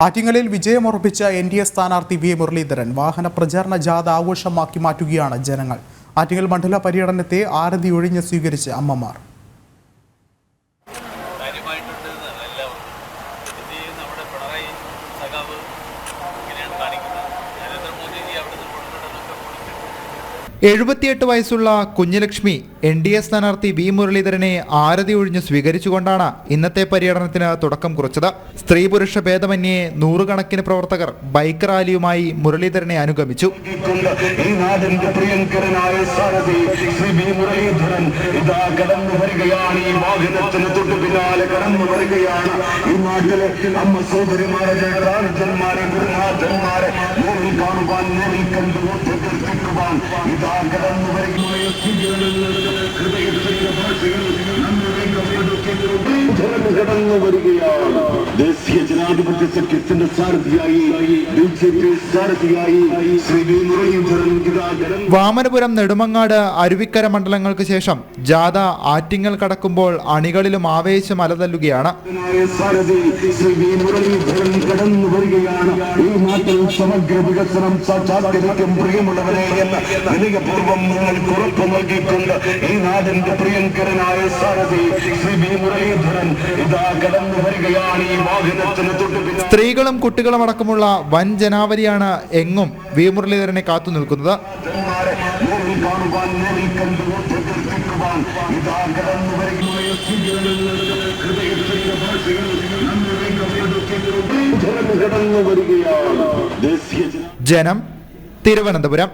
ആറ്റിങ്ങലിൽ വിജയമുറപ്പിച്ച NDA സ്ഥാനാർത്ഥി V Muraleedharan വാഹന പ്രചാരണ ജാഥ ആഘോഷമാക്കി മാറ്റുകയാണ് ജനങ്ങൾ. ആറ്റിങ്ങൽ മണ്ഡല പര്യടനത്തെ ആരതി ഒഴിഞ്ഞ് സ്വീകരിച്ച് അമ്മമാർ. എഴുപത്തിയെട്ട് വയസ്സുള്ള കുഞ്ഞുലക്ഷ്മി NDA സ്ഥാനാർത്ഥി വി മുരളീധരനെ ആരതി ഒഴിഞ്ഞ് സ്വീകരിച്ചുകൊണ്ടാണ് ഇന്നത്തെ പര്യടനത്തിന് തുടക്കം കുറിച്ചത്. സ്ത്രീ പുരുഷ ഭേദമന്യേ നൂറുകണക്കിന് പ്രവർത്തകർ ബൈക്ക് റാലിയുമായി മുരളീധരനെ അനുഗമിച്ചു. ദേശീയ ജനാധിപത്യ സഖ്യത്തിന്റെ സാരഥിയായി വാമനപുരം, നെടുമങ്ങാട്, അരുവിക്കര മണ്ഡലങ്ങൾക്ക് ശേഷം ജാഥ ആറ്റിങ്ങൽ കടക്കുമ്പോൾ അണികളിലും ആവേശം അലതല്ലുകയാണ്. ഈ നാട്ടിൽ സമഗ്ര വികസനം സാക്ഷാത്കരിക്കും പ്രിയമുള്ളവരെ എന്ന് വിനയപൂർവ്വം നിങ്ങൾക്ക് ഉറപ്പ് നൽകിക്കൊണ്ട് ഈ നാടിന്റെ പ്രിയങ്കരനായ സാരഥി ശ്രീ വി മുരളീധരൻ ഇതാ കടന്നു വരികയാണ്. ഈ വാഹനത്തിന് തൊട്ടുപിന്നാലെ സ്ത്രീകളും കുട്ടികളും അടക്കമുള്ള വൻ ജനാവലിയാണ് എങ്ങും വി മുരളീധരനെ കാത്തു നിൽക്കുന്നത്. ജനം, തിരുവനന്തപുരം.